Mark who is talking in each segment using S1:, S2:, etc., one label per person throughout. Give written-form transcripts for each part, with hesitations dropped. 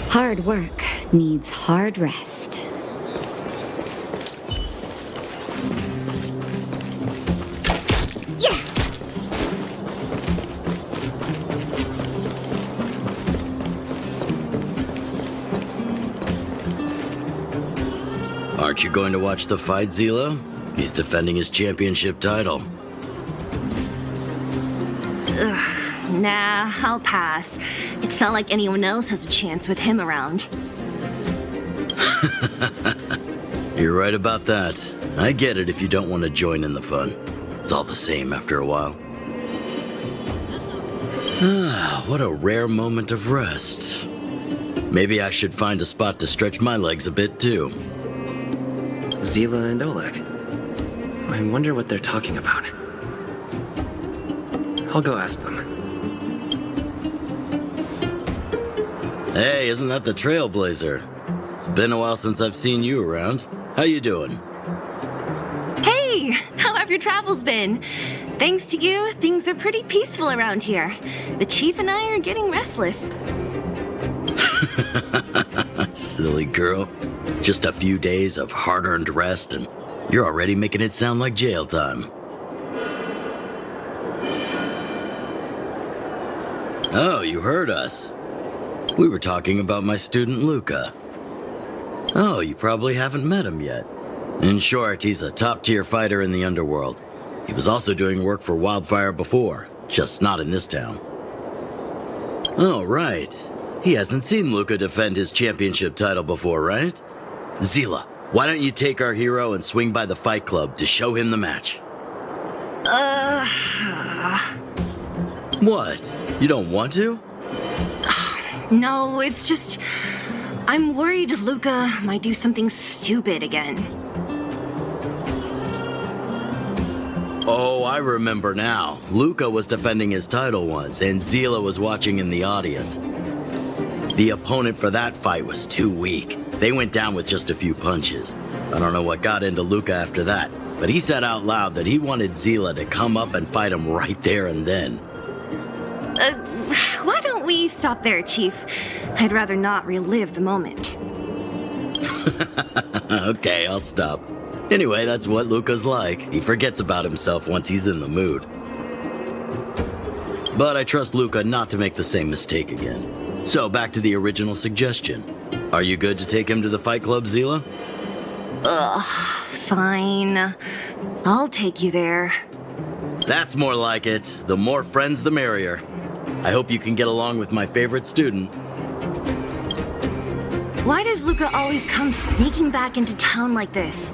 S1: Hard work needs hard rest. Yeah!
S2: Aren't you going to watch the fight, Zila? He's defending his championship title.
S3: Nah, I'll pass. It's not like anyone else has a chance with him around.
S2: You're right about that. I get it if you don't want to join in the fun. It's all the same after a while. Ah, what a rare moment of rest. Maybe I should find a spot to stretch my legs a bit too.
S4: Zila and Oleg. I wonder what they're talking about. I'll go ask them.
S2: Hey, isn't that the Trailblazer? It's been a while since I've seen you around. How you doing?
S3: Hey, how have your travels been? Thanks to you, things are pretty peaceful around here. The Chief and I are getting restless.
S2: Silly girl. Just a few days of hard-earned rest and you're already making it sound like jail time. Oh, you heard us. We were talking about my student Luca. Oh, you probably haven't met him yet. In short, he's a top-tier fighter in the underworld. He was also doing work for Wildfire before, just not in this town. Oh, right. He hasn't seen Luca defend his championship title before, right? Zila, why don't you take our hero and swing by the fight club to show him the match? What? You don't want to?
S3: No, it's just... I'm worried Luca might do something stupid again.
S2: Oh, I remember now. Luca was defending his title once, and Zila was watching in the audience. The opponent for that fight was too weak. They went down with just a few punches. I don't know what got into Luca after that, but he said out loud that he wanted Zila to come up and fight him right there and then.
S3: Why don't we stop there, Chief? I'd rather not relive the moment.
S2: Okay, I'll stop. Anyway, that's what Luca's like. He forgets about himself once he's in the mood. But I trust Luca not to make the same mistake again. So back to the original suggestion. Are you good to take him to the fight club, Zila?
S3: Fine. I'll take you there.
S2: That's more like it. The more friends, the merrier. I hope you can get along with my favorite student.
S3: Why does Luca always come sneaking back into town like this?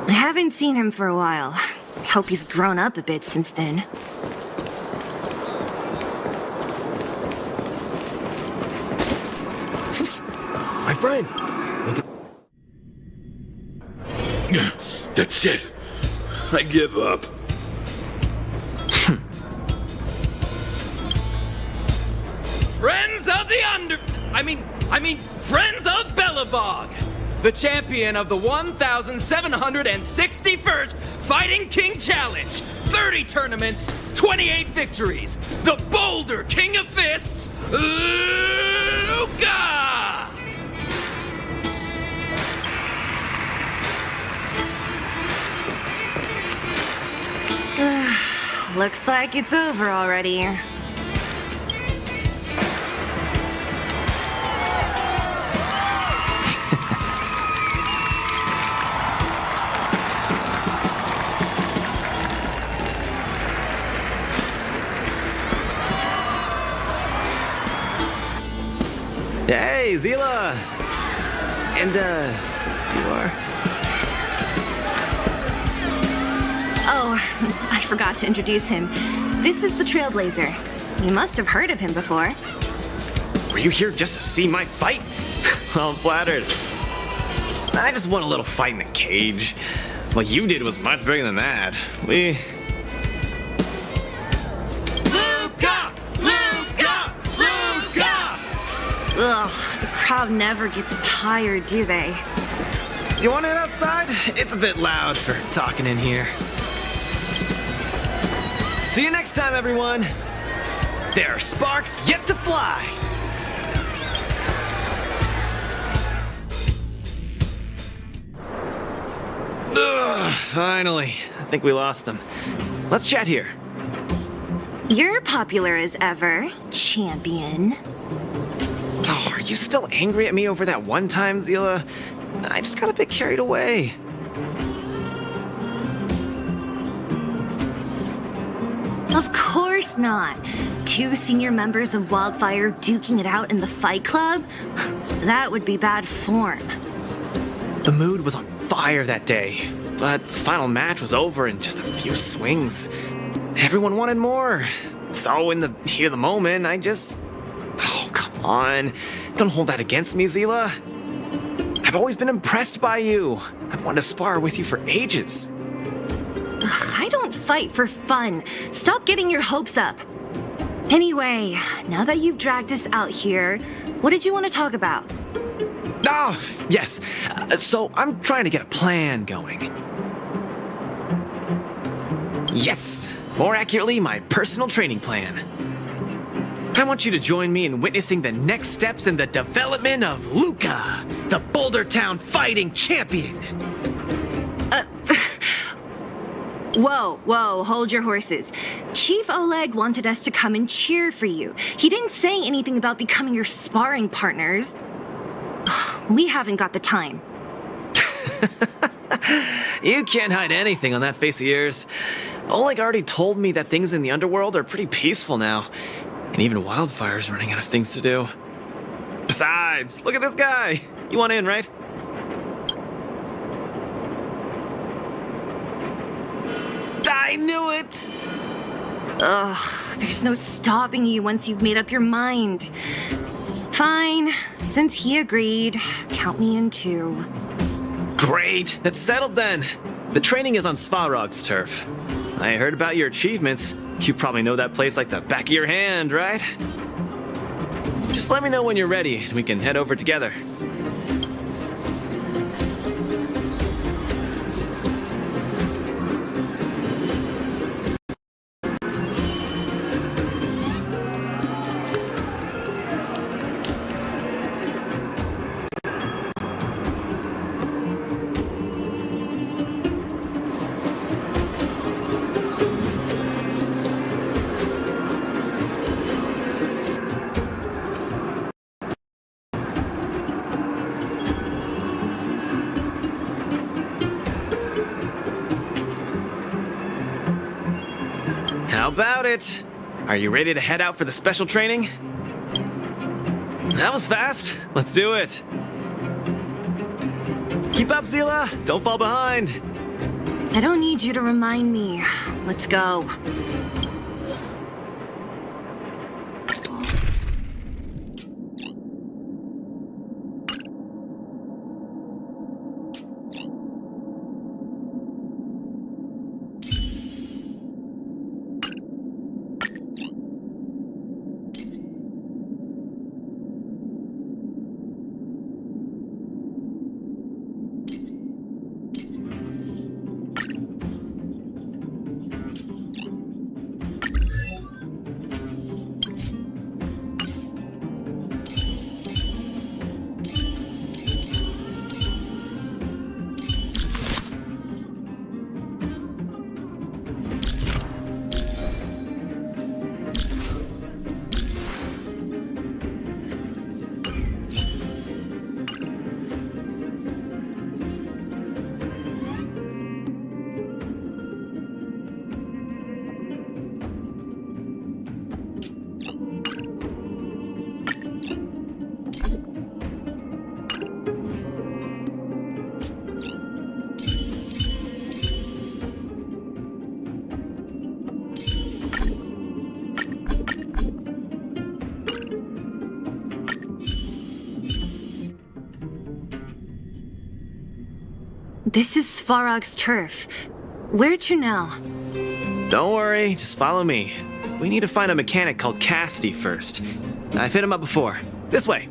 S3: I haven't seen him for a while. I hope he's grown up a bit since then.
S5: My friend!
S6: That's it. I give up.
S7: Friends of the Friends of Belobog, the champion of the 1,761st Fighting King Challenge, 30 tournaments, 28 victories, the Boulder King of Fists, Luca!
S3: Looks like it's over already.
S4: Hey, Zila! And, you are?
S3: Oh, I forgot to introduce him. This is the Trailblazer. You must have heard of him before.
S4: Were you here just to see my fight? Well, I'm flattered. I just won a little fight in the cage. What you did was much bigger than that.
S7: Luca! Luca! Luca!
S3: Ugh, the crowd never gets tired, do they?
S4: Do you want to head outside? It's a bit loud for talking in here. See you next time, everyone. There are sparks yet to fly. Ugh, finally. I think we lost them. Let's chat here.
S3: You're popular as ever, champion.
S4: Oh, are you still angry at me over that one time, Zila? I just got a bit carried away.
S3: Of course not. 2 senior members of Wildfire duking it out in the Fight Club? That would be bad form.
S4: The mood was on fire that day, but the final match was over in just a few swings. Everyone wanted more. So in the heat of the moment, I just... Oh, come on. Don't hold that against me, Zila. I've always been impressed by you. I've wanted to spar with you for ages.
S3: Ugh, I don't fight for fun. Stop getting your hopes up. Anyway, now that you've dragged us out here, what did you want to talk about?
S4: Oh, yes. So I'm trying to get a plan going. Yes. More accurately, my personal training plan. I want you to join me in witnessing the next steps in the development of Luca, the Boulder Town fighting champion.
S3: Whoa, hold your horses. Chief Oleg wanted us to come and cheer for you. He didn't say anything about becoming your sparring partners. We haven't got the time.
S4: You can't hide anything on that face of yours. Oleg already told me that things in the underworld are pretty peaceful now. And even Wildfire's running out of things to do. Besides, look at this guy. You want in, right? I knew it!
S3: Ugh, there's no stopping you once you've made up your mind. Fine, since he agreed, count me in too.
S4: Great, that's settled then. The training is on Svarog's turf. I heard about your achievements. You probably know that place like the back of your hand, right? Just let me know when you're ready and we can head over together. How about it? Are you ready to head out for the special training? That was fast. Let's do it. Keep up, Zila. Don't fall behind.
S3: I don't need you to remind me. Let's go. This is Svarog's turf. Where to now?
S4: Don't worry, just follow me. We need to find a mechanic called Cassidy first. I've hit him up before. This way.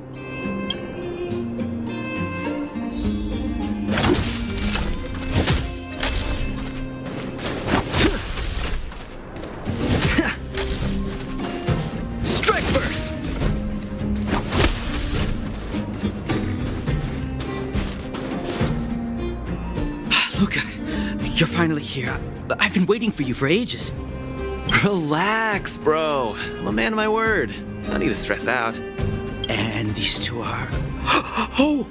S4: Strike first!
S8: Luca, you're finally here. I've been waiting for you for ages.
S4: Relax, bro. I'm a man of my word. No need to stress out.
S8: And these two are... Oh!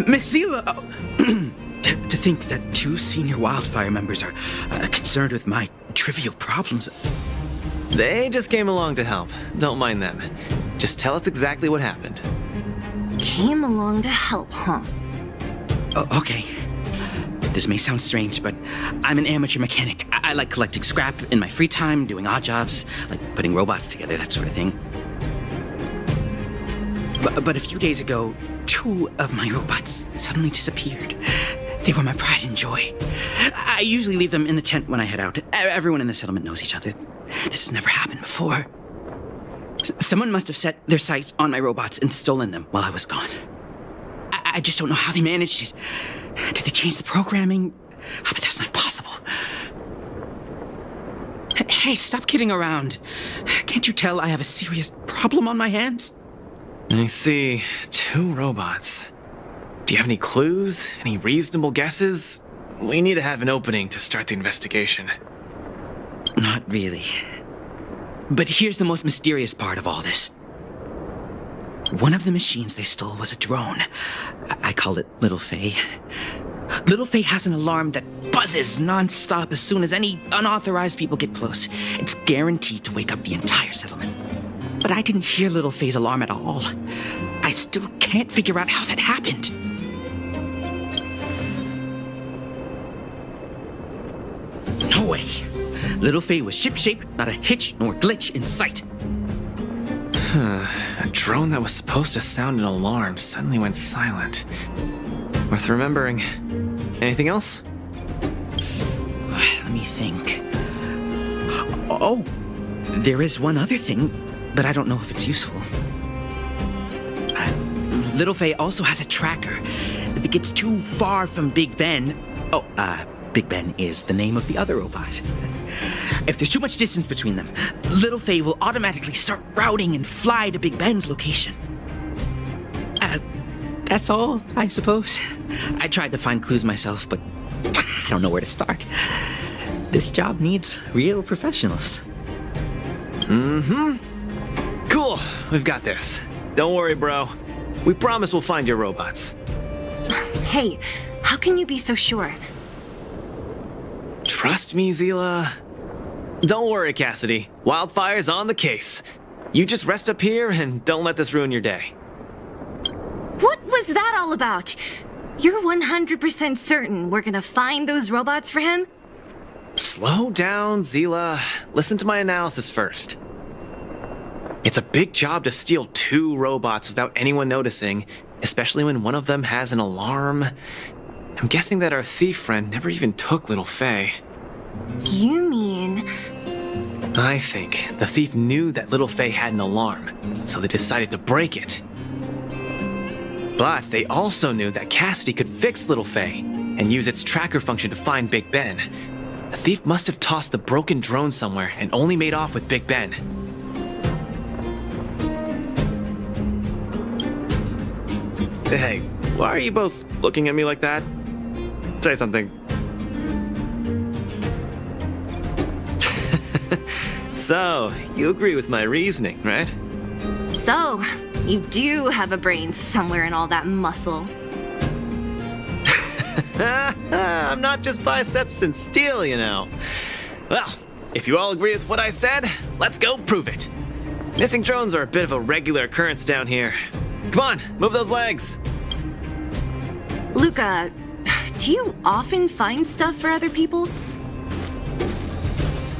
S8: Miss Zila! To think that two senior wildfire members are concerned with my trivial problems.
S4: They just came along to help. Don't mind them. Just tell us exactly what happened.
S3: Came along to help, huh?
S8: Okay. This may sound strange, but I'm an amateur mechanic. I like collecting scrap in my free time, doing odd jobs, like putting robots together, that sort of thing. But a few days ago, two of my robots suddenly disappeared. They were my pride and joy. I usually leave them in the tent when I head out. Everyone in the settlement knows each other. This has never happened before. Someone must have set their sights on my robots and stolen them while I was gone. I just don't know how they managed it. Did they change the programming? But that's not possible. Hey, stop kidding around. Can't you tell I have a serious problem on my hands?
S4: I see. Two robots. Do you have any clues? Any reasonable guesses? We need to have an opening to start the investigation.
S8: Not really. But here's the most mysterious part of all this. One of the machines they stole was a drone. I call it Little Faye. Little Faye has an alarm that buzzes non-stop as soon as any unauthorized people get close. It's guaranteed to wake up the entire settlement. But I didn't hear Little Faye's alarm at all. I still can't figure out how that happened. No way. Little Faye was ship-shape, not a hitch nor glitch in sight.
S4: A drone that was supposed to sound an alarm suddenly went silent. Worth remembering. Anything else?
S8: Let me think. Oh, there is one other thing, but I don't know if it's useful. Little Faye also has a tracker. If it gets too far from Big Ben... Big Ben is the name of the other robot. If there's too much distance between them, Little Faye will automatically start routing and fly to Big Ben's location. That's all, I suppose. I tried to find clues myself, but I don't know where to start. This job needs real professionals.
S4: Cool. We've got this. Don't worry, bro. We promise we'll find your robots.
S3: Hey, how can you be so sure?
S4: Trust me, Zila. Don't worry, Cassidy. Wildfire's on the case. You just rest up here and don't let this ruin your day.
S3: was that all about? You're 100% certain we're gonna find those robots for him?
S4: Slow down, Zila. Listen to my analysis first. It's a big job to steal 2 robots without anyone noticing, especially when one of them has an alarm. I'm guessing that our thief friend never even took little Faye.
S3: You mean...
S4: I think the thief knew that little Faye had an alarm, so they decided to break it. But they also knew that Cassidy could fix little Faye and use its tracker function to find Big Ben. The thief must have tossed the broken drone somewhere and only made off with Big Ben. Hey, why are you both looking at me like that? Say something. So, you agree with my reasoning, right?
S3: So, you do have a brain somewhere in all that muscle.
S4: I'm not just biceps and steel, you know. Well, if you all agree with what I said, let's go prove it. Missing drones are a bit of a regular occurrence down here. Come on, move those legs.
S3: Luca, do you often find stuff for other people?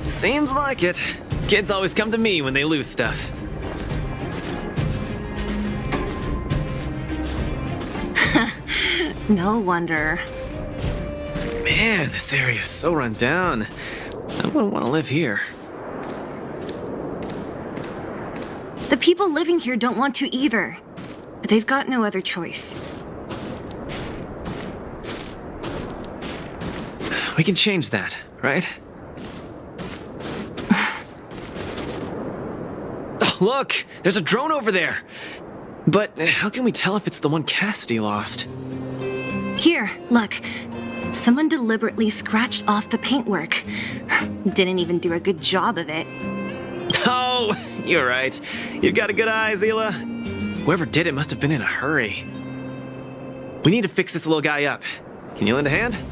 S4: Seems like it. Kids always come to me when they lose stuff.
S3: No wonder.
S4: Man, this area is so run down. I wouldn't want to live here.
S3: The people living here don't want to either. But they've got no other choice.
S4: We can change that, right? Oh, look! There's a drone over there! But how can we tell if it's the one Cassidy lost?
S3: Here, look. Someone deliberately scratched off the paintwork. Didn't even do a good job of it.
S4: Oh, you're right. You've got a good eye, Zila. Whoever did it must have been in a hurry. We need to fix this little guy up. Can you lend a hand?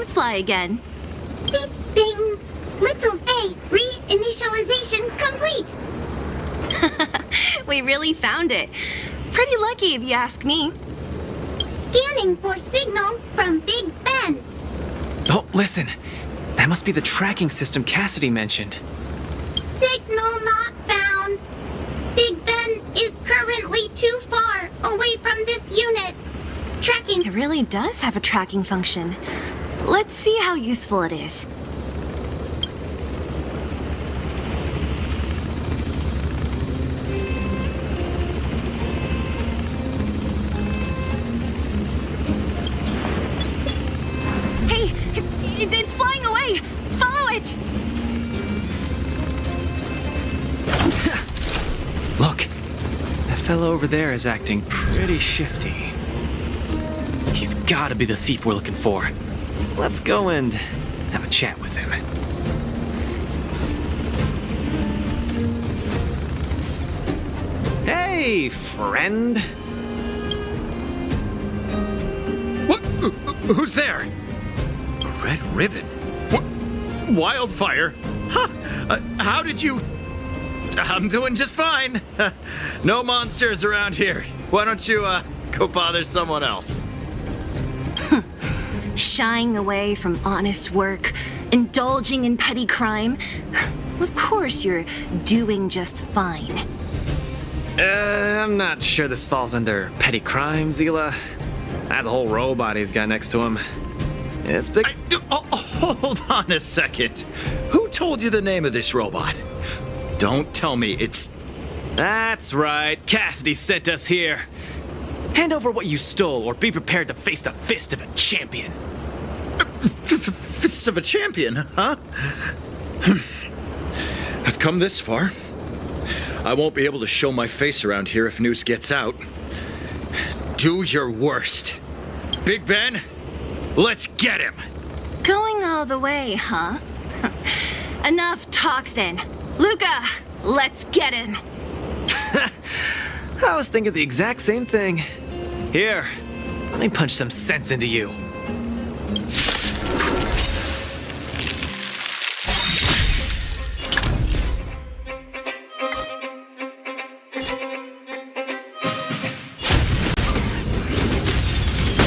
S3: Fly again.
S9: Bing, bing. Little Faye, reinitialization complete.
S3: We really found it. Pretty lucky if you ask me.
S9: Scanning for signal from Big Ben.
S4: Oh, listen. That must be the tracking system Cassidy mentioned.
S9: Signal not found. Big Ben is currently too far away from this unit. Tracking.
S3: It really does have a tracking function. Let's see how useful it is. Hey, it's flying away! Follow it!
S4: Look, that fellow over there is acting pretty shifty. He's gotta be the thief we're looking for. Let's go and have a chat with him. Hey, friend.
S10: What? Who's there? A red ribbon? What? Wildfire? Huh? How did you... I'm doing just fine. No monsters around here. Why don't you, go bother someone else?
S3: Shying away from honest work, indulging in petty crime. Of course you're doing just fine.
S4: I'm not sure this falls under petty crime, Zila. That whole robot he's got next to him. It's big.
S10: Hold on a second. Who told you the name of this robot? Don't tell me it's...
S4: That's right. Cassidy sent us here. Hand over what you stole, or be prepared to face the fist of a champion.
S10: Fists of a champion, huh? I've come this far. I won't be able to show my face around here if news gets out. Do your worst. Big Ben, let's get him.
S3: Going all the way, huh? Enough talk then. Luca, let's get him.
S4: I was thinking the exact same thing. Here, let me punch some sense into you.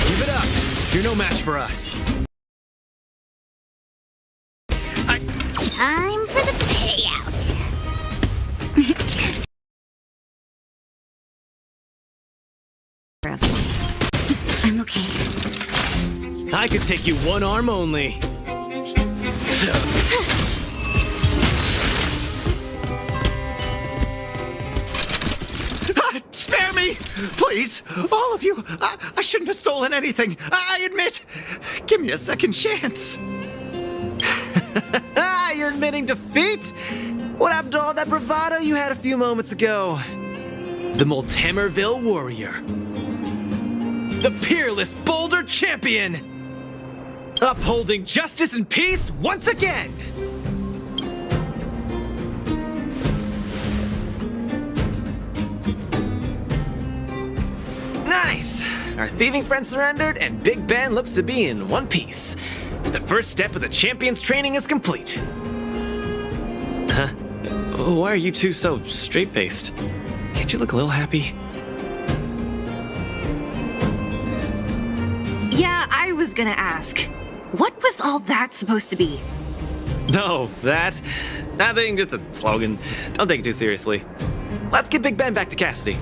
S4: Give it up. You're no match for us.
S9: Time for the payout. I'm okay.
S4: I could take you one arm only.
S10: Spare me! Please! All of you! I shouldn't have stolen anything! I admit! Give me a second chance!
S4: You're admitting defeat? What happened to all that bravado you had a few moments ago? The Multimerville Warrior. The peerless Boulder Champion! Upholding justice and peace once again! Nice! Our thieving friend surrendered, and Big Ben looks to be in one piece. The first step of the champion's training is complete. Huh? Why are you two so straight-faced? Can't you look a little happy?
S3: Yeah, I was gonna ask. What was all that supposed to be?
S4: No, that... Nothing, just a slogan. Don't take it too seriously. Let's get Big Ben back to Cassidy.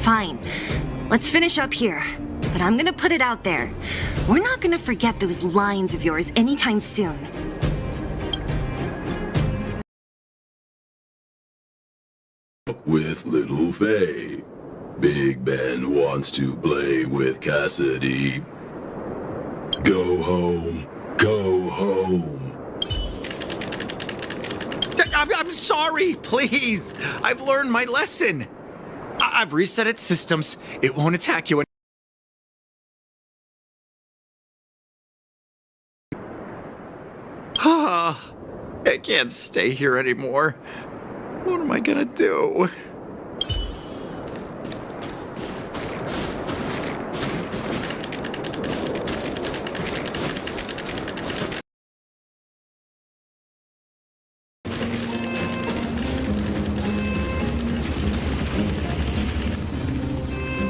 S3: Fine. Let's finish up here. But I'm gonna put it out there. We're not gonna forget those lines of yours anytime soon.
S6: With little Faye. Big Ben wants to play with Cassidy. Go home. Go home.
S10: I'm sorry, please. I've learned my lesson. I've reset its systems. It won't attack you. I can't stay here anymore. What am I gonna do?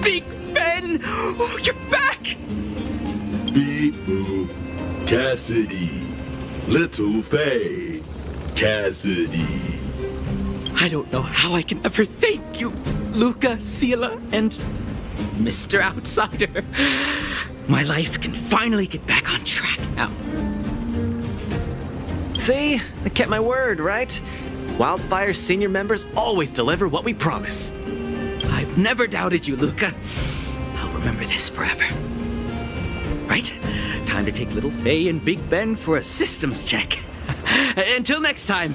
S8: Big Ben! Oh, you're back!
S6: Beep boop. Cassidy. Little Faye. Cassidy.
S8: I don't know how I can ever thank you, Luca, Sila, and Mr. Outsider. My life can finally get back on track now.
S4: See? I kept my word, right? Wildfire's senior members always deliver what we promise.
S8: I've never doubted you, Luca. I'll remember this forever. Right? Time to take little Faye and Big Ben for a systems check. Until next time.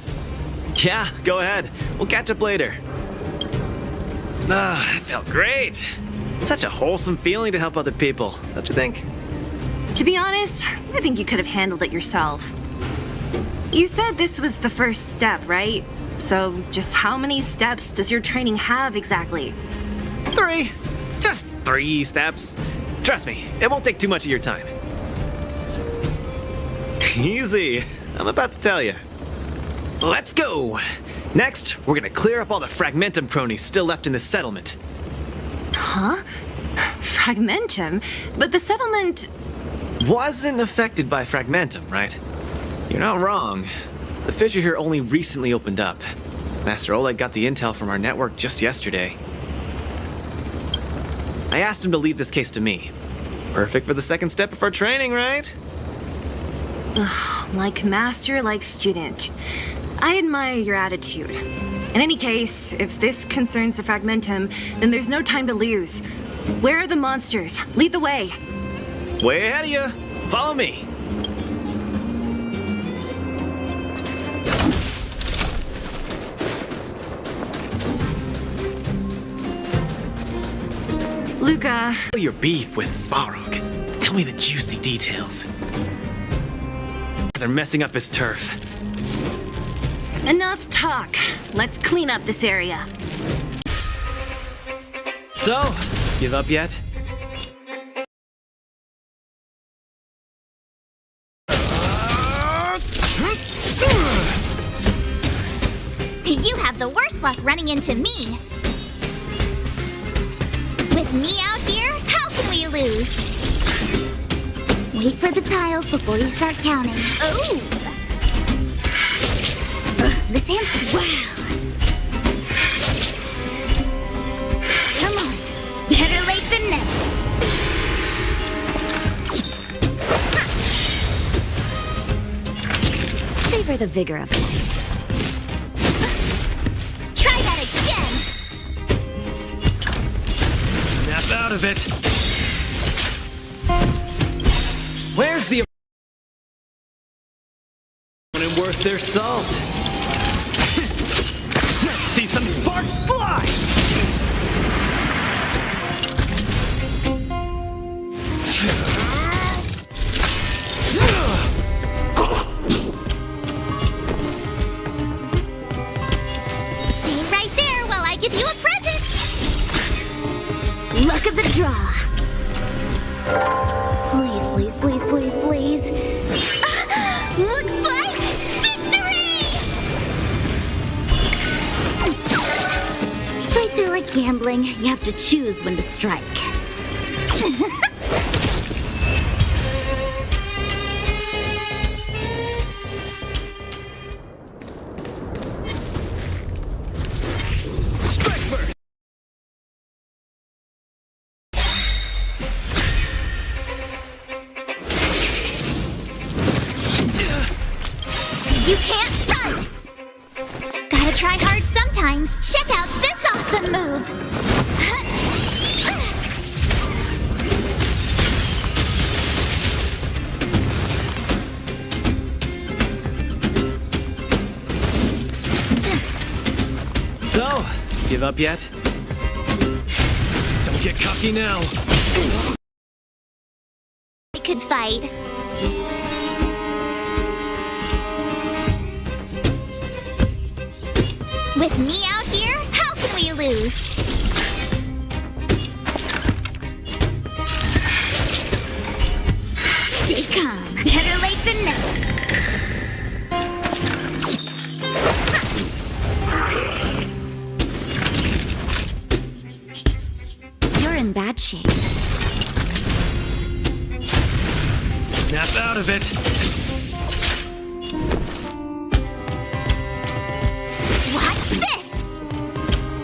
S4: Yeah, go ahead. We'll catch up later. That felt great. Such a wholesome feeling to help other people, don't you think?
S3: To be honest, I think you could have handled it yourself. You said this was the first step, right? So just how many steps does your training have exactly?
S4: 3. Just 3 steps. Trust me, it won't take too much of your time. Easy. I'm about to tell you. Let's go! Next, we're gonna clear up all the Fragmentum cronies still left in this settlement.
S3: Huh? Fragmentum? But the settlement...
S4: Wasn't affected by Fragmentum, right? You're not wrong. The fissure here only recently opened up. Master Oleg got the intel from our network just yesterday. I asked him to leave this case to me. Perfect for the second step of our training, right?
S3: Ugh, like master, like student. I admire your attitude. In any case, if this concerns the Fragmentum, then there's no time to lose. Where are the monsters? Lead the way.
S4: Way ahead of you. Follow me.
S3: Luca.
S4: Your beef with Svarog. Tell me the juicy details. They're messing up his turf.
S3: Enough talk. Let's clean up this area.
S4: So, give up yet?
S9: You have the worst luck running into me. With me out here, how can we lose? Wait for the tiles before you start counting. Oh! This hand's swell. Come on, better late than never.
S1: Savor the vigor of life.
S9: Try that again.
S4: Snap out of it. Where's the opponent worth their salt? Let's see some sparks fly!
S9: Stay right there while I give you a present. Luck of the draw. Please, please, please, please, please. Looks like victory! Fights are like gambling. You have to choose when to strike.
S7: Strike first!
S9: You can't run! Gotta try hard sometimes. Check out this awesome move!
S4: So, give up yet? Don't get cocky now.
S9: I could fight. With me out here, how can we lose? Stay calm. Better late than never. You're in bad shape.
S4: Snap out of it.
S9: Watch this!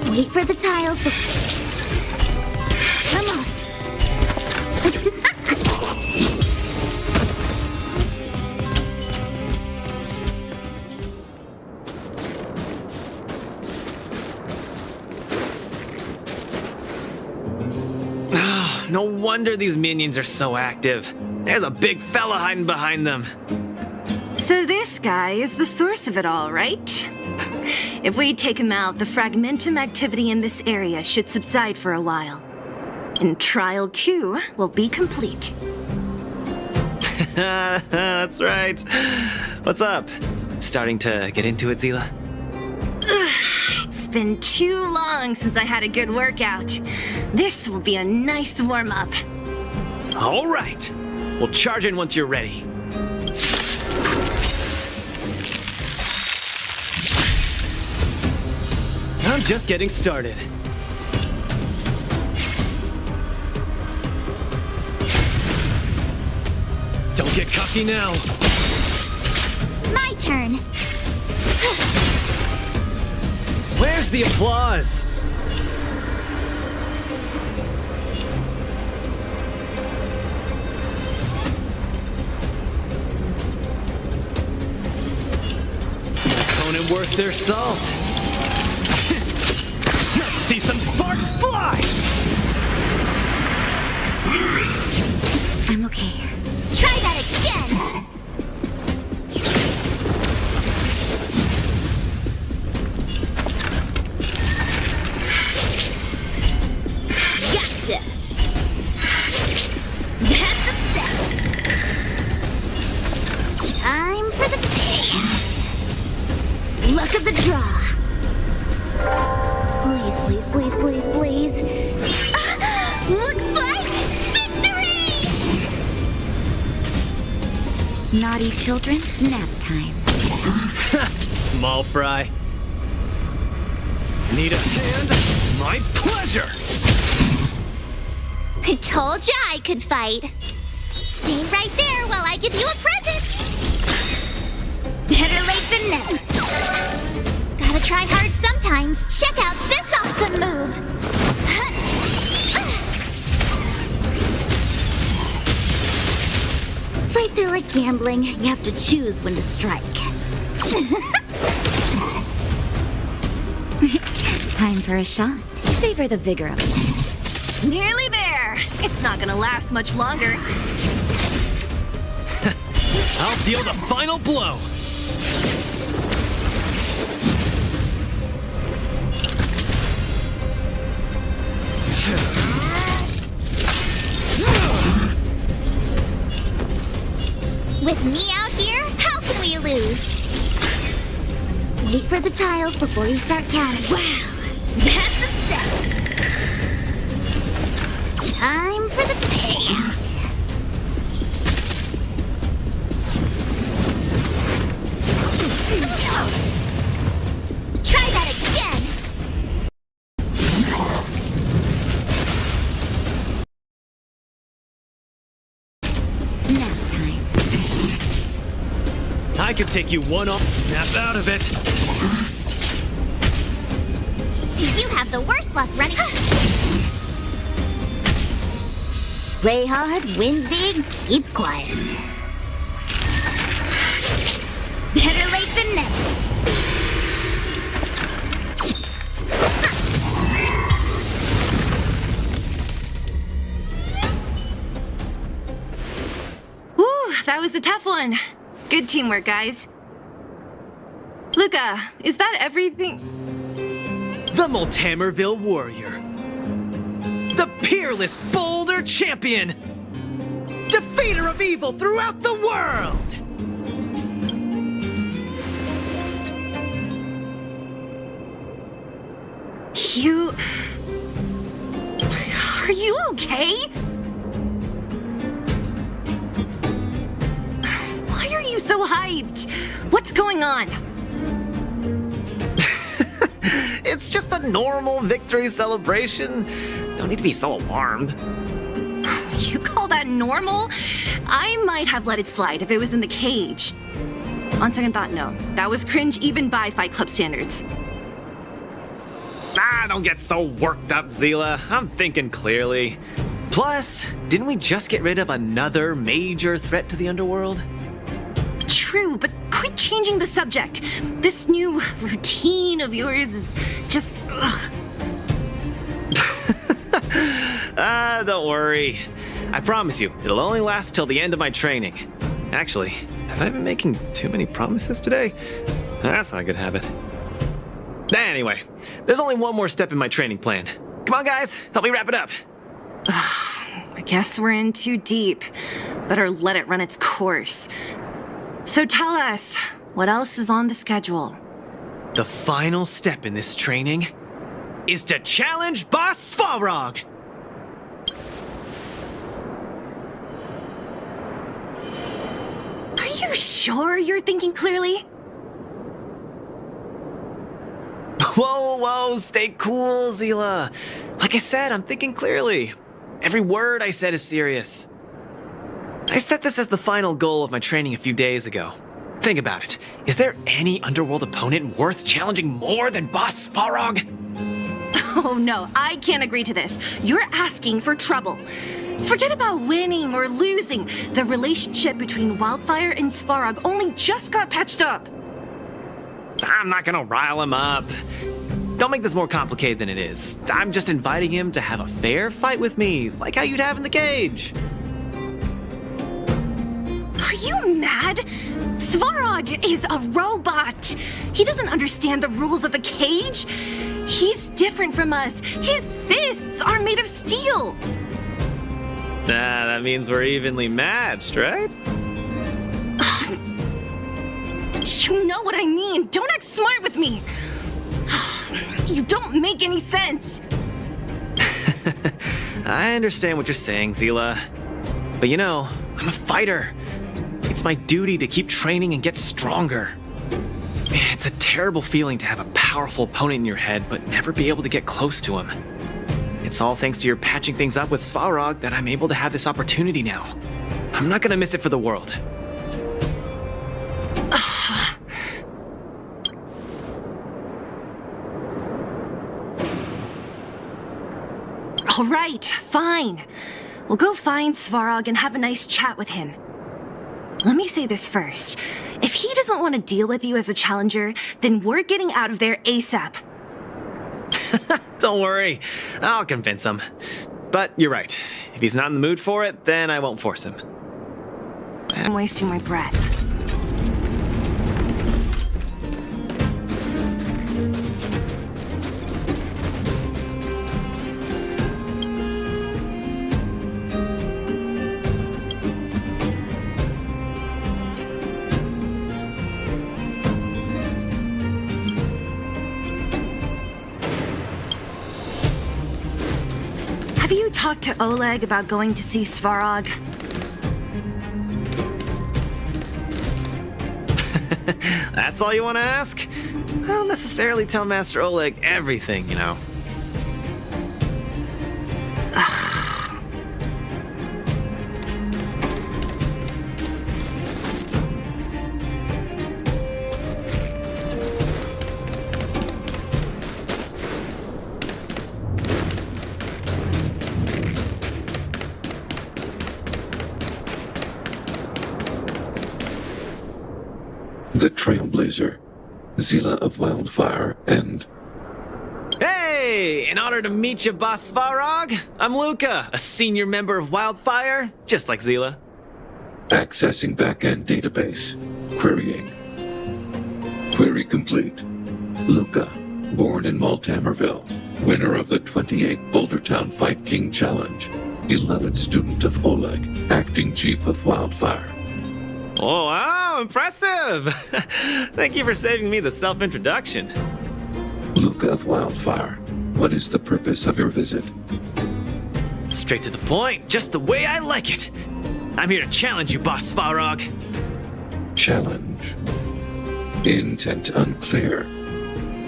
S9: Wait for the tiles before... Come on.
S4: No wonder these minions are so active. There's a big fella hiding behind them.
S3: So this guy is the source of it all, right? If we take him out, the Fragmentum activity in this area should subside for a while. And Trial 2 will be complete.
S4: That's right. What's up? Starting to get into it, Zila?
S3: It's been too long since I had a good workout. This will be a nice warm-up.
S4: All right. We'll charge in once you're ready. I'm just getting started. Don't get cocky now.
S9: My turn.
S4: Where's the applause? Opponent worth their salt. Let's see some sparks fly!
S1: I'm okay.
S9: Try that again! Gotcha! That's a set! Time for the payout! Luck of the draw! Please, please, please, please, please! Looks like victory!
S1: Naughty children, nap time.
S4: Small fry. Need a hand? My pleasure!
S9: I told ya I could fight. Stay right there while I give you a present. Better late than never. Gotta try hard sometimes. Check out this awesome move. Fights are like gambling. You have to choose when to strike.
S1: Time for a shot. Savor the vigor of it.
S3: Nearly there. It's not gonna last much longer.
S4: I'll deal the final blow.
S9: With me out here, how can we lose? Wait for the tiles before you start counting. Wow, that's a set. Time for the payout. Try that again.
S1: Nap time.
S4: I could take you one off, snap out of it.
S9: You have the worst luck running.
S1: Play hard, win big, keep quiet.
S9: Better late than never.
S3: Whew, that was a tough one. Good teamwork, guys. Luca, is that everything?
S4: The Multamerville Warrior. The peerless boulder champion. Defeater of evil throughout the world.
S3: You... Are you okay? Why are you so hyped? What's going on?
S4: It's just a normal victory celebration. No need to be so alarmed.
S3: You call that normal? I might have let it slide if it was in the cage. On second thought, no. That was cringe even by Fight Club standards.
S4: Don't get so worked up, Zila. I'm thinking clearly. Plus, didn't we just get rid of another major threat to the underworld?
S3: True, but quit changing the subject. This new routine of yours is just... ugh.
S4: Don't worry. I promise you, it'll only last till the end of my training. Actually, have I been making too many promises today? That's not a good habit. Anyway, there's only one more step in my training plan. Come on, guys, help me wrap it up.
S3: I guess we're in too deep. Better let it run its course. So tell us, what else is on the schedule?
S4: The final step in this training is to challenge Boss Svarog.
S3: Are you sure you're thinking clearly?
S4: Whoa, stay cool, Zila. Like I said, I'm thinking clearly. Every word I said is serious. I set this as the final goal of my training a few days ago. Think about it. Is there any underworld opponent worth challenging more than Boss Svarog?
S3: Oh no, I can't agree to this. You're asking for trouble. Forget about winning or losing. The relationship between Wildfire and Svarog only just got patched up.
S4: I'm not gonna rile him up. Don't make this more complicated than it is. I'm just inviting him to have a fair fight with me, like how you'd have in the cage.
S3: Are you mad? Svarog is a robot. He doesn't understand the rules of the cage. He's different from us. His fists are made of steel.
S4: That means we're evenly matched, right?
S3: You know what I mean. Don't act smart with me. You don't make any sense.
S4: I understand what you're saying, Zila. But you know, I'm a fighter. It's my duty to keep training and get stronger. It's a terrible feeling to have a powerful opponent in your head, but never be able to get close to him. It's all thanks to your patching things up with Svarog that I'm able to have this opportunity now. I'm not gonna miss it for the world.
S3: All right, fine. We'll go find Svarog and have a nice chat with him. Let me say this first. If he doesn't want to deal with you as a challenger, then we're getting out of there ASAP.
S4: Don't worry, I'll convince him. But you're right. If he's not in the mood for it, then I won't force him.
S3: I'm wasting my breath. Have you talked to Oleg about going to see Svarog?
S4: That's all you want to ask? I don't necessarily tell Master Oleg everything, you know.
S6: The Trailblazer, Zila of Wildfire, and...
S4: Hey! In honor to meet you, Boss Svarog, I'm Luca, a senior member of Wildfire, just like Zila.
S6: Accessing backend database. Querying. Query complete. Luca, born in Maltamerville, winner of the 28th Bouldertown Fight King Challenge, beloved student of Oleg, acting chief of Wildfire.
S4: Oh, wow, impressive! Thank you for saving me the self-introduction.
S6: Luca of Wildfire, what is the purpose of your visit?
S4: Straight to the point, just the way I like it. I'm here to challenge you, Boss Svarog.
S6: Challenge. Intent unclear.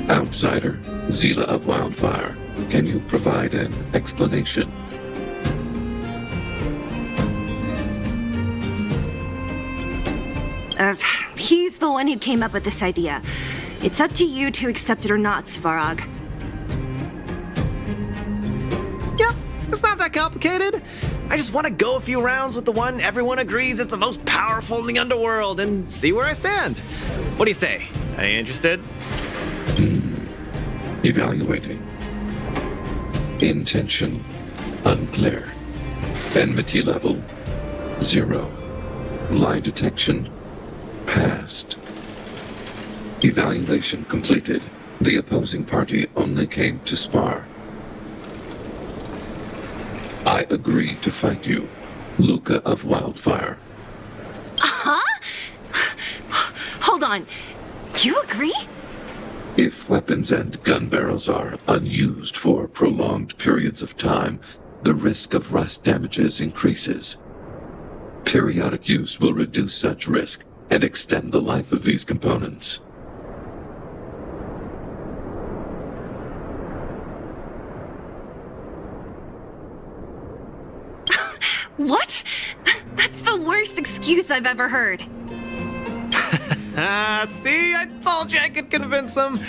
S6: Outsider, Zila of Wildfire, can you provide an explanation?
S3: He's the one who came up with this idea. It's up to you to accept it or not, Svarog.
S4: Yep, it's not that complicated. I just want to go a few rounds with the one everyone agrees is the most powerful in the underworld and see where I stand. What do you say? Are you interested?
S6: Evaluating. Intention unclear. Enmity level 0. Lie detection passed. Evaluation completed. The opposing party only came to spar. I agree to fight you, Luca of Wildfire.
S3: Huh? Hold on. You agree?
S6: If weapons and gun barrels are unused for prolonged periods of time, the risk of rust damages increases. Periodic use will reduce such risk and extend the life of these components.
S3: What? That's the worst excuse I've ever heard.
S4: See, I told you I could convince him.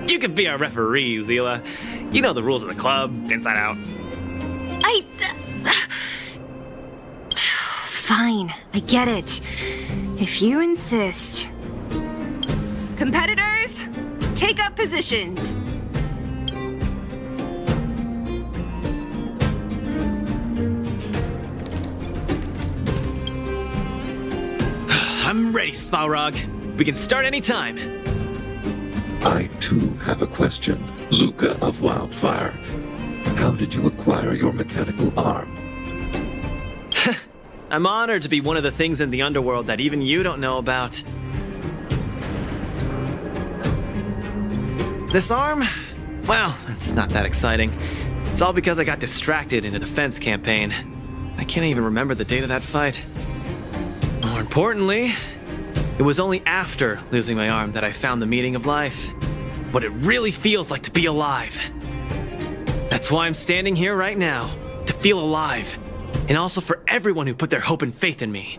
S4: You could be our referee, Zila. You know the rules of the club, inside out.
S3: Fine, I get it. If you insist. Competitors, take up positions.
S4: I'm ready, Svarog. We can start anytime.
S6: I too have a question. Luca of Wildfire. How did you acquire your mechanical arm?
S4: I'm honored to be one of the things in the underworld that even you don't know about. This arm? Well, it's not that exciting. It's all because I got distracted in a defense campaign. I can't even remember the date of that fight. More importantly, it was only after losing my arm that I found the meaning of life. What it really feels like to be alive. That's why I'm standing here right now, to feel alive. And also for everyone who put their hope and faith in me.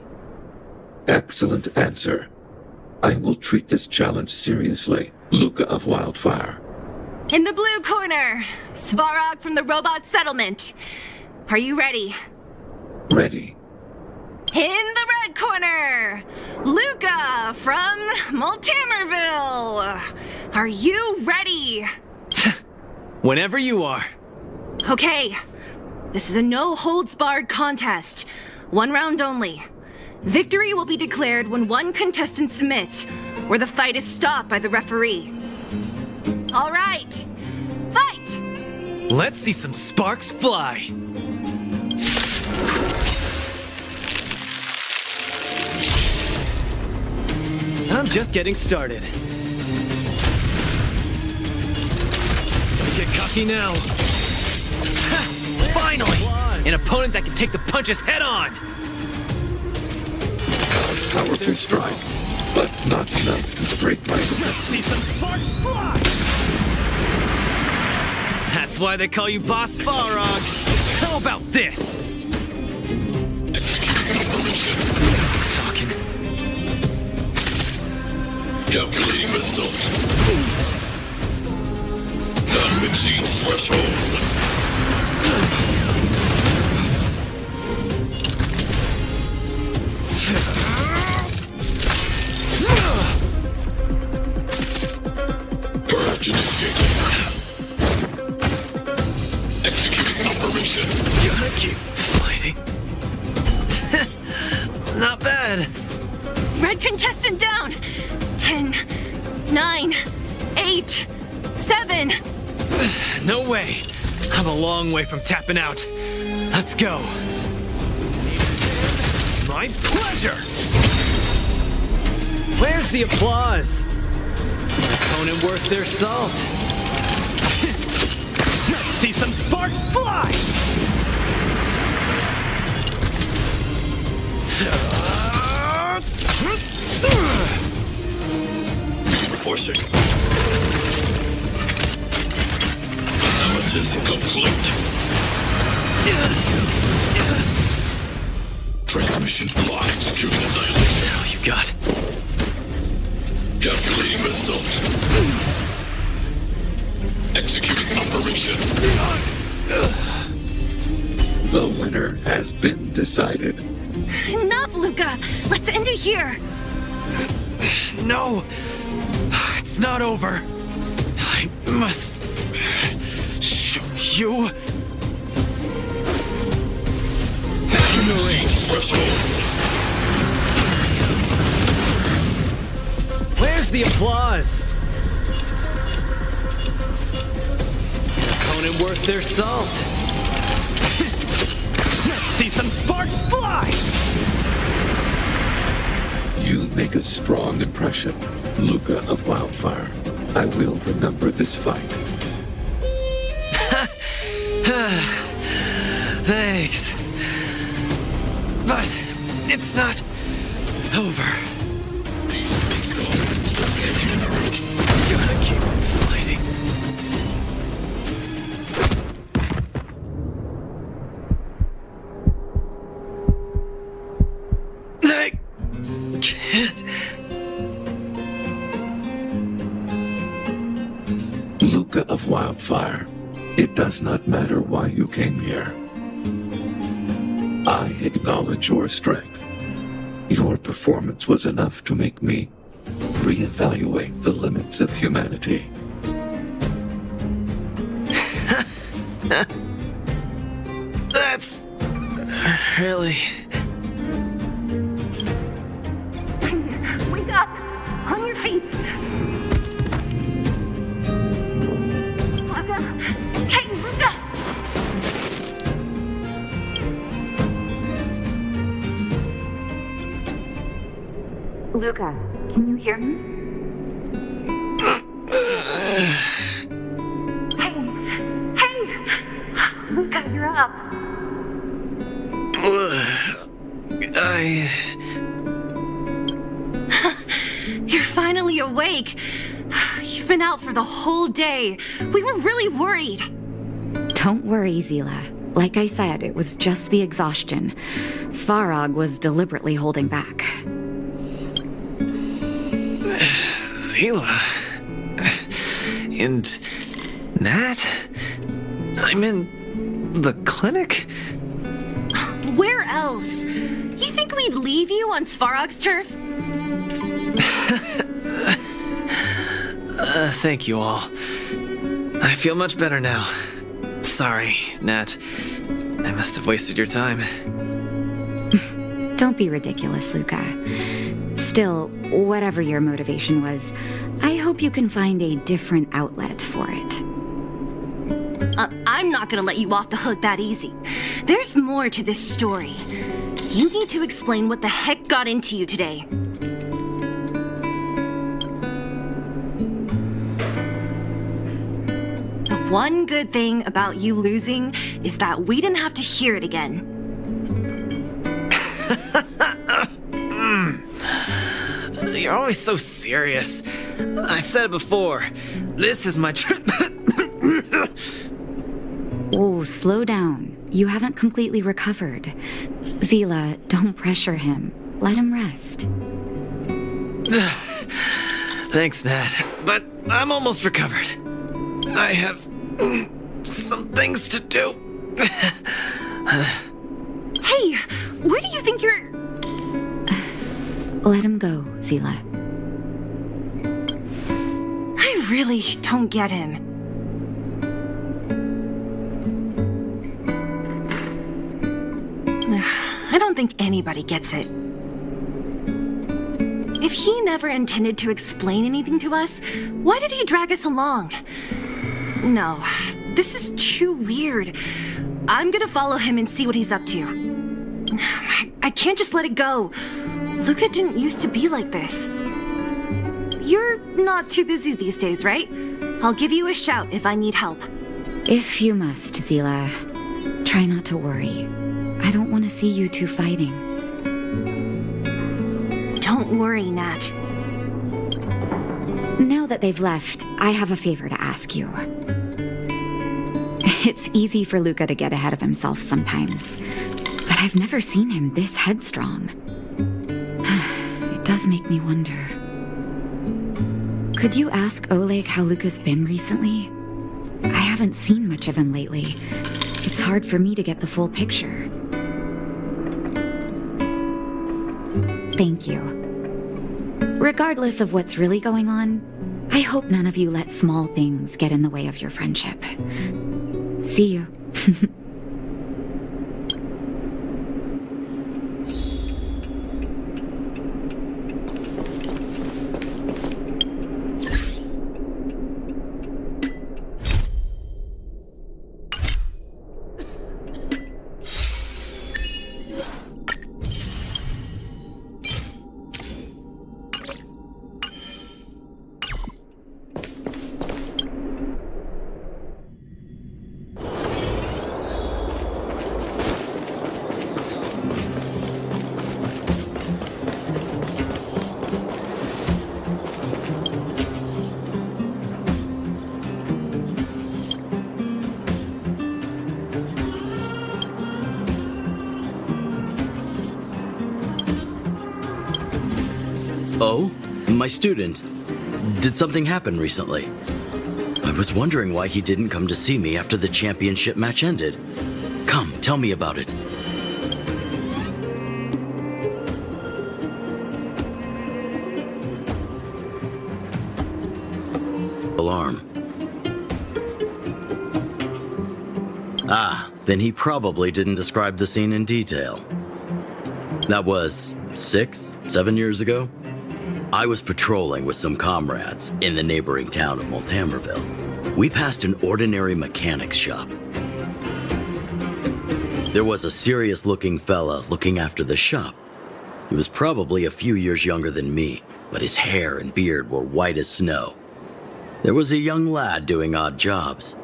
S6: Excellent answer. I will treat this challenge seriously, Luca of Wildfire.
S3: In the blue corner, Svarog from the Robot Settlement. Are you ready?
S6: Ready.
S3: In the red corner, Luca from Multimerville. Are you ready?
S4: Whenever you are.
S3: Okay. This is a no-holds-barred contest. 1 round only. Victory will be declared when one contestant submits, or the fight is stopped by the referee. All right. Fight!
S4: Let's see some sparks fly. I'm just getting started. Don't get cocky now. Ha! Finally! An opponent that can take the punches head on!
S6: Powerful strike, but not enough to break my defense.
S4: See some sparks fly! That's why they call you Boss Balrog. How about this? Talking.
S11: Calculating result. Non-machine threshold. Purge initiated. Executing operation.
S4: You gotta keep fighting. Not bad.
S3: Red contestant down. 10, 9, 8, 7.
S4: No way. I'm a long way from tapping out. Let's go. My pleasure. Where's the applause? An opponent worth their salt. Let's see some sparks fly.
S11: Reinforcing. Analysis complete. Transmission block. Executing annihilation.
S4: Now you got.
S11: Calculating result. Executing operation.
S6: The winner has been decided.
S3: Enough, Luca. Let's end it here.
S4: No. It's not over. I must show you. Where's the applause? An opponent worth their salt. Let's see some sparks fly!
S6: You make a strong impression, Luca of Wildfire. I will remember this fight.
S4: Thanks. But it's not over. Gotta keep fighting. I can't
S6: Wildfire. It does not matter why you came here. I acknowledge your strength. Your performance was enough to make me reevaluate the limits of humanity.
S4: That's really...
S3: Wake up! On your feet! Luca! Hey, Luca!
S1: Luca, can you hear me? Hey! Luca, you're up.
S3: You're finally awake. You've been out for the whole day. We were really worried.
S1: Don't worry, Zila. Like I said, it was just the exhaustion. Svarog was deliberately holding back.
S4: Zila... And... Nat? I'm in... the clinic?
S3: Where else? You think we'd leave you on Svarog's turf?
S4: Thank you all. I feel much better now. Sorry, Nat. I must have wasted your time.
S1: Don't be ridiculous, Luca. Still, whatever your motivation was, I hope you can find a different outlet for it.
S3: I'm not gonna let you off the hook that easy. There's more to this story. You need to explain what the heck got into you today. The one good thing about you losing is that we didn't have to hear it again.
S4: You're always so serious. I've said it before. This is my
S1: Oh, slow down. You haven't completely recovered. Zila, don't pressure him. Let him rest.
S4: Thanks, Nat. But I'm almost recovered. I have some things to do.
S3: Hey, where do you think you're...
S1: Let him go, Zila.
S3: I really don't get him. I don't think anybody gets it. If he never intended to explain anything to us, why did he drag us along? No, this is too weird. I'm gonna follow him and see what he's up to. I can't just let it go. Luca didn't used to be like this. You're not too busy these days, right? I'll give you a shout if I need help.
S1: If you must, Zila. Try not to worry. I don't want to see you two fighting.
S3: Don't worry, Nat.
S1: Now that they've left, I have a favor to ask you. It's easy for Luca to get ahead of himself sometimes, but I've never seen him this headstrong. It does make me wonder. Could you ask Oleg how Luca's been recently? I haven't seen much of him lately. It's hard for me to get the full picture. Thank you. Regardless of what's really going on, I hope none of you let small things get in the way of your friendship. See you.
S2: Oh? My student. Did something happen recently? I was wondering why he didn't come to see me after the championship match ended. Come, tell me about it. Alarm. Ah, then he probably didn't describe the scene in detail. That was 6, 7 years ago. I was patrolling with some comrades in the neighboring town of Multamerville. We passed an ordinary mechanic's shop. There was a serious-looking fella looking after the shop. He was probably a few years younger than me, but his hair and beard were white as snow. There was a young lad doing odd jobs.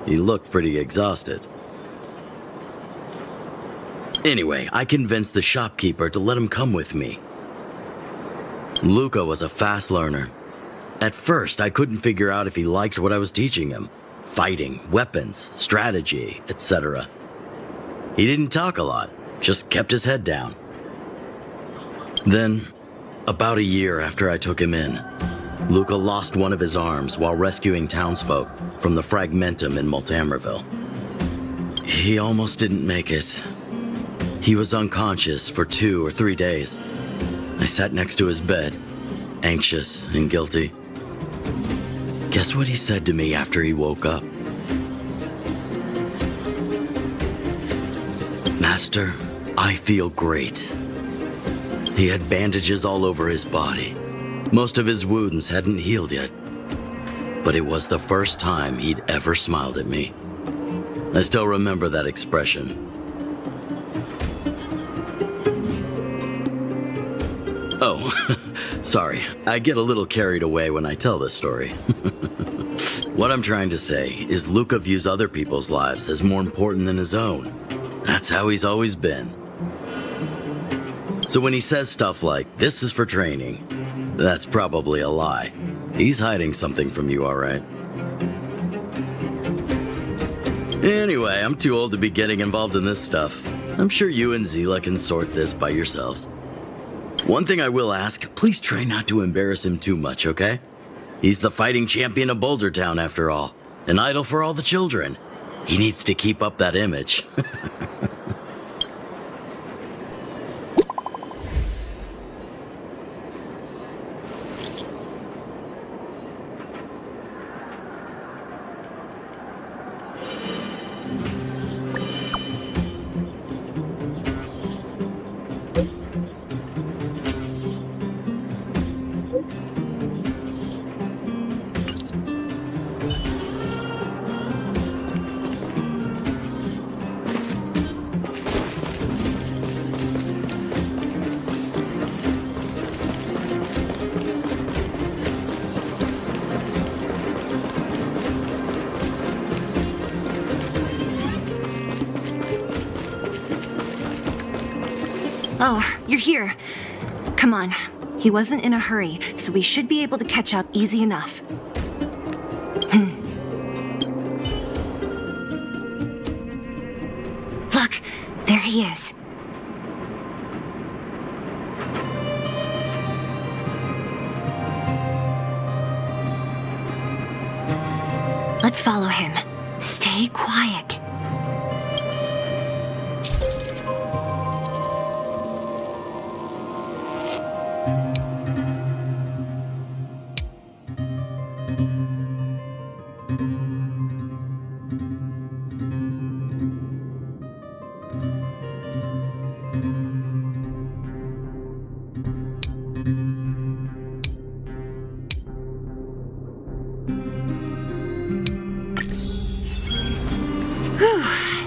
S2: He looked pretty exhausted. Anyway, I convinced the shopkeeper to let him come with me. Luca was a fast learner. At first, I couldn't figure out if he liked what I was teaching him. Fighting, weapons, strategy, etc. He didn't talk a lot, just kept his head down. Then, about a year after I took him in, Luca lost one of his arms while rescuing townsfolk from the Fragmentum in Multamerville. He almost didn't make it. He was unconscious for 2 or 3 days. I sat next to his bed, anxious and guilty. Guess what he said to me after he woke up? Master, I feel great. He had bandages all over his body. Most of his wounds hadn't healed yet. But it was the first time he'd ever smiled at me. I still remember that expression. Oh, sorry. I get a little carried away when I tell this story. What I'm trying to say is Luca views other people's lives as more important than his own. That's how he's always been. So when he says stuff like, "This is for training," that's probably a lie. He's hiding something from you, all right? Anyway, I'm too old to be getting involved in this stuff. I'm sure you and Zila can sort this by yourselves. One thing I will ask, please try not to embarrass him too much, okay? He's the fighting champion of Boulder Town, after all. An idol for all the children. He needs to keep up that image.
S3: Oh, you're here. Come on. He wasn't in a hurry, so we should be able to catch up easy enough. Look, there he is. Let's follow him. Stay quiet.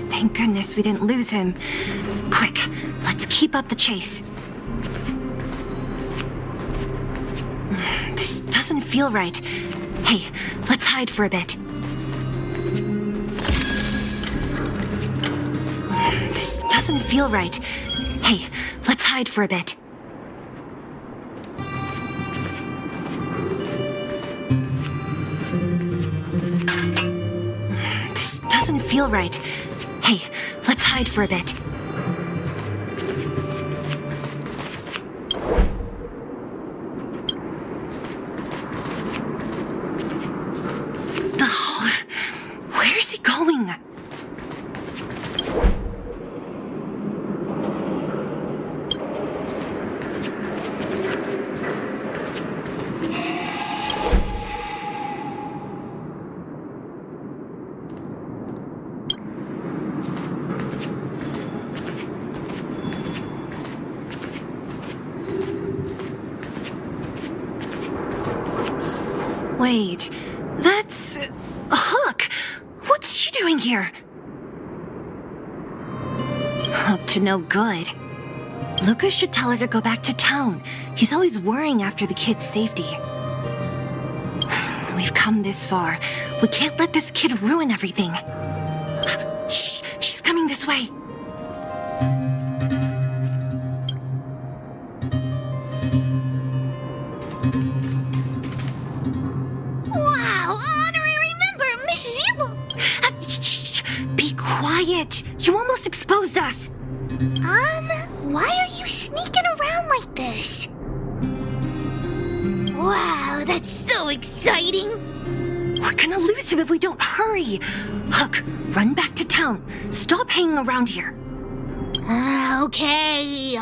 S3: Thank goodness we didn't lose him. Quick, let's keep up the chase. This doesn't feel right. Hey, let's hide for a bit. This doesn't feel right. Hey, let's hide for a bit. This doesn't feel right. Hey, let's hide for a bit. The doing? Wait, that's... Hook! What's she doing here? Up to no good. Lucas should tell her to go back to town. He's always worrying after the kid's safety. We've come this far. We can't let this kid ruin everything. Shh! She's coming this way. Quiet! You almost exposed us!
S9: Why are you sneaking around like this? Wow, that's so exciting!
S3: We're gonna lose him if we don't hurry! Hook, run back to town. Stop hanging around here.
S9: Okay.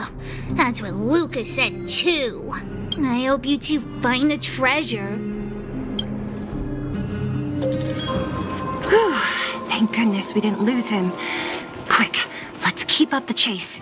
S9: That's what Lucas said too. I hope you two find the treasure.
S3: Thank goodness we didn't lose him. Quick, let's keep up the chase.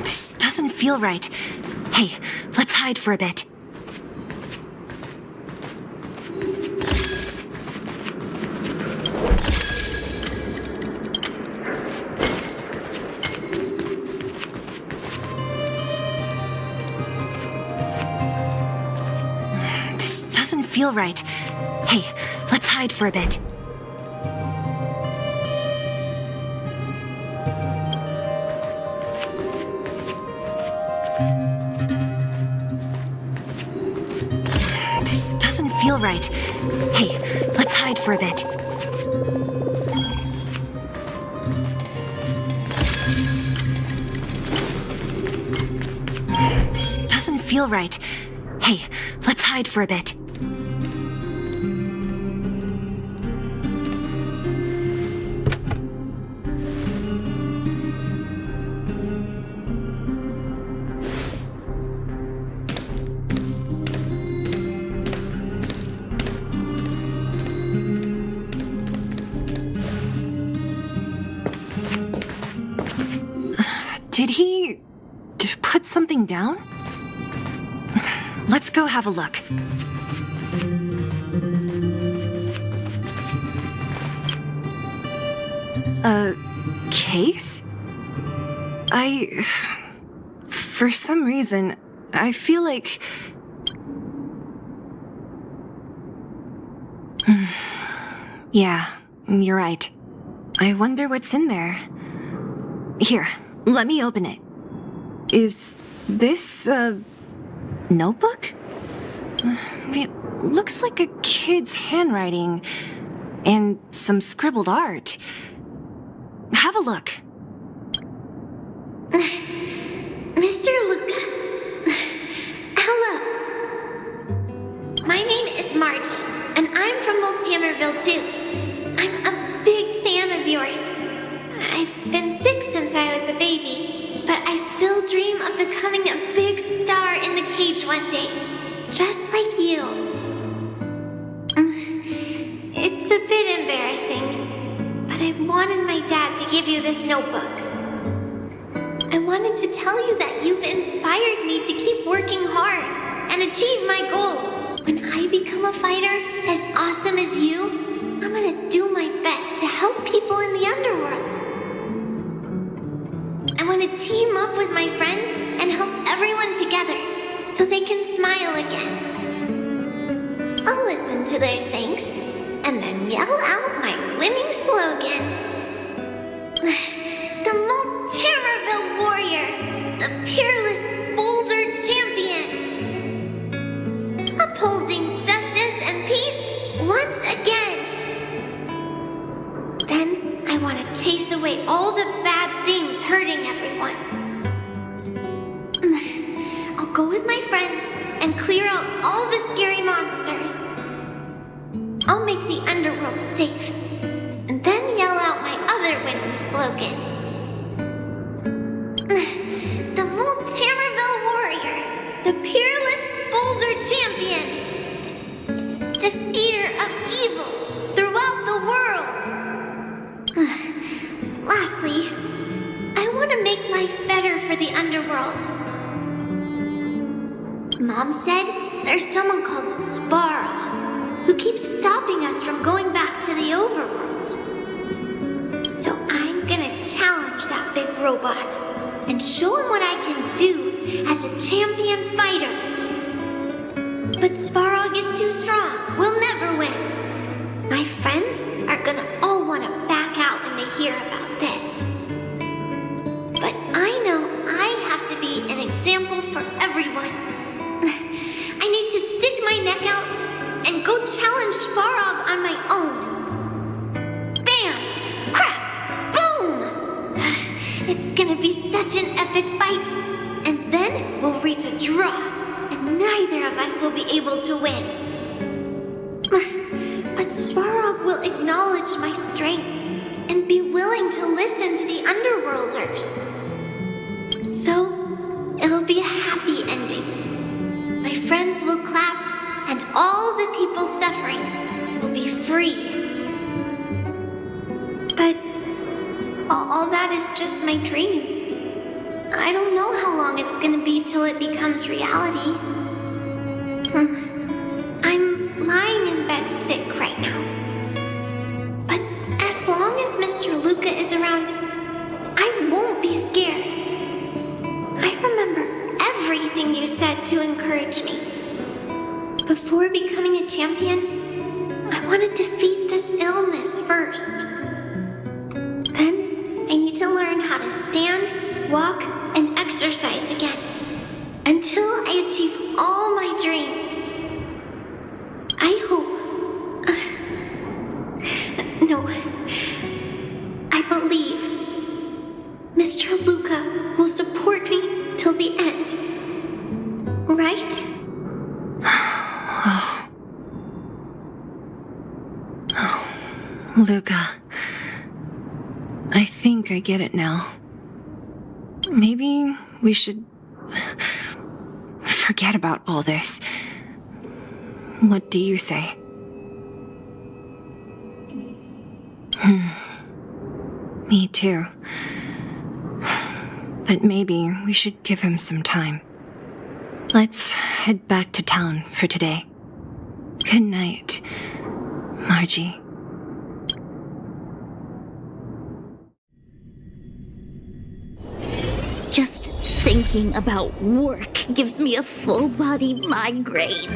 S3: This doesn't feel right. Hey, let's hide for a bit. Feel right. Hey, let's hide for a bit. This doesn't feel right. Hey, let's hide for a bit. This doesn't feel right. Hey, let's hide for a bit. Did he put something down? Let's go have a look. A case? For some reason, I feel like... Yeah, you're right. I wonder what's in there. Here, let me open it. Is this a notebook? It looks like a kid's handwriting and some scribbled art. Have a look.
S9: Mr. Luca. Hello. My name is Margie, and I'm from Multamerville too. I'm a big fan of yours. I've been sick since I was a baby, but I still dream of becoming a big star in the cage one day, just like you. It's a bit embarrassing, but I wanted my dad to give you this notebook. I wanted to tell you that you've inspired me to keep working hard and achieve my goal. When I become a fighter as awesome as you, I'm gonna do my best to help people in the underworld. I want to team up with my friends and help everyone together so they can smile again. I'll listen to their thanks and then yell out my winning slogan. The Multamerville Warrior, the peerless Boulder Champion. Upholding justice and peace away all the bad things hurting everyone. I'll go with my friends and clear out all the scary monsters. I'll make the underworld safe, and then yell out my other winning slogan. The Multamerville Warrior, the peerless boulder champion, defeater of evil throughout the world. Lastly, I want to make life better for the underworld. Mom said there's someone called Svarog who keeps stopping us from going back to the overworld. So I'm gonna challenge that big robot and show him what I can do as a champion fighter. But Svarog is too strong. We'll never win. My friends are gonna all want to back out when they hear about this. But I know I have to be an example for everyone. I need to stick my neck out and go challenge Svarog on my own. Bam! Crap! Boom! It's gonna be such an epic fight. And then we'll reach a draw, and neither of us will be able to win. But Svarog will acknowledge my strength and be willing to listen to the Underworlders. So, it'll be a happy ending. My friends will clap, and all the people suffering will be free. But all that is just my dream. I don't know how long it's gonna be till it becomes reality. I'm lying in bed sick right now. But as long as Mr. Luca is around, I won't be scared. I remember everything you said to encourage me. Before becoming a champion, I want to defeat this illness first. Then I need to learn how to stand, walk, and exercise again. Until I achieve all my dreams. I hope... no. I believe Mr. Luca will support me till the end. Right?
S3: Luca. I think I get it now. Maybe we should forget about all this. What do you say? Me too. But maybe we should give him some time. Let's head back to town for today. Good night, Margie.
S1: Just thinking about work gives me a full-body migraine.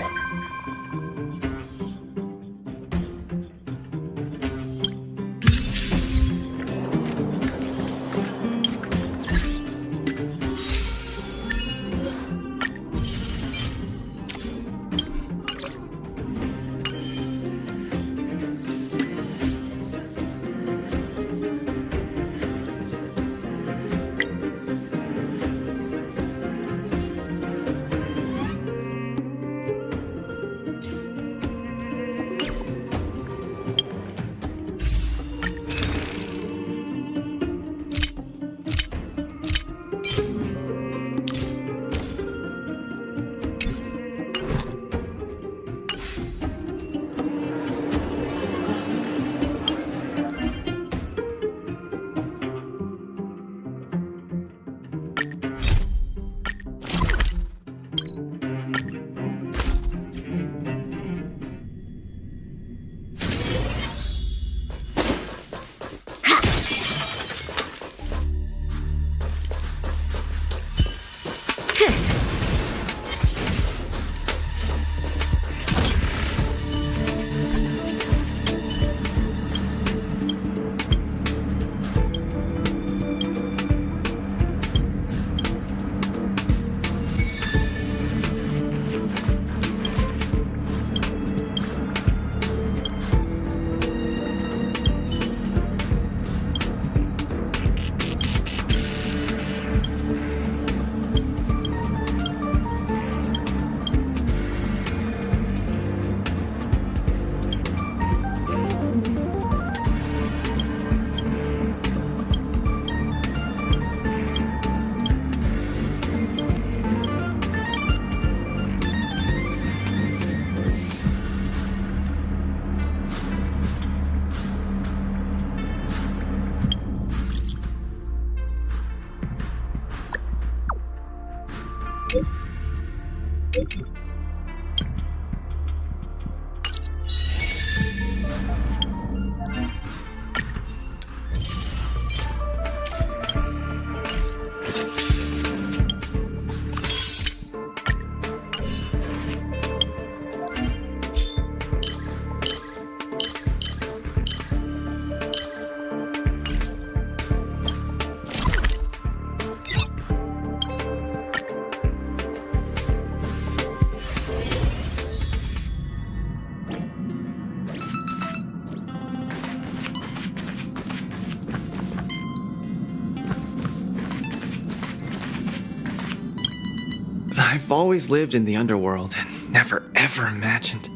S4: I've always lived in the underworld and never ever imagined.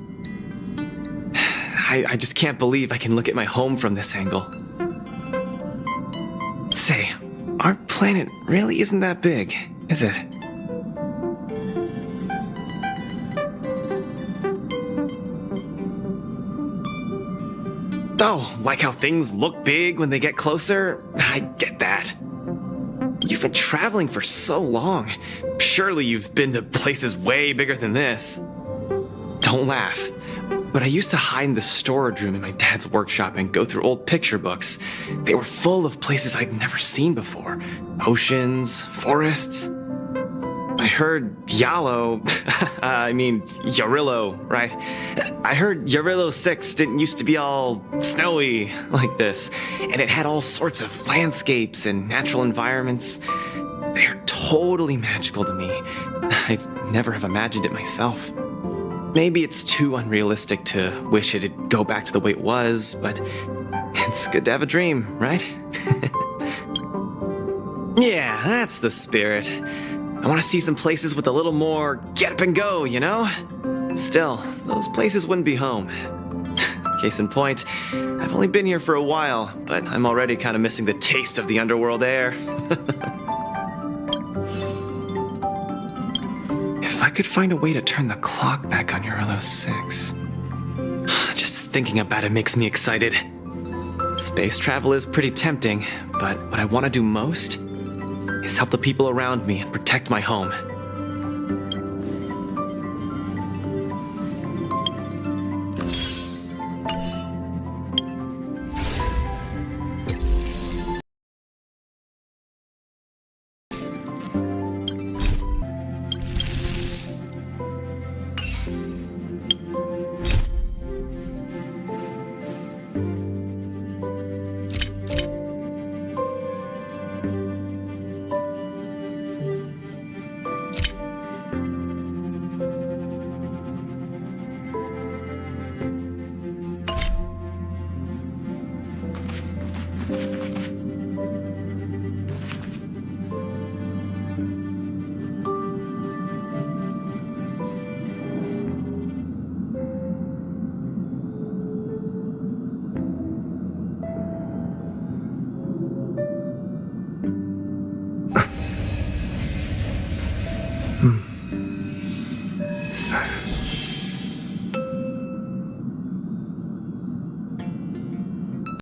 S4: I just can't believe I can look at my home from this angle. Say, our planet really isn't that big, is it? Oh, like how things look big when they get closer? I get that. You've been traveling for so long. Surely you've been to places way bigger than this. Don't laugh, but I used to hide in the storage room in my dad's workshop and go through old picture books. They were full of places I'd never seen before. Oceans, forests. I heard Yarillo, right? I heard Yarillo 6 didn't used to be all snowy like this, and it had all sorts of landscapes and natural environments. They're totally magical to me. I'd never have imagined it myself. Maybe it's too unrealistic to wish it'd go back to the way it was, but it's good to have a dream, right? Yeah, that's the spirit. I want to see some places with a little more get up and go, you know? Still, those places wouldn't be home. Case in point, I've only been here for a while, but I'm already kind of missing the taste of the underworld air. If I could find a way to turn the clock back on Yarillo 6. Just thinking about it makes me excited. Space travel is pretty tempting, but what I want to do most is help the people around me and protect my home.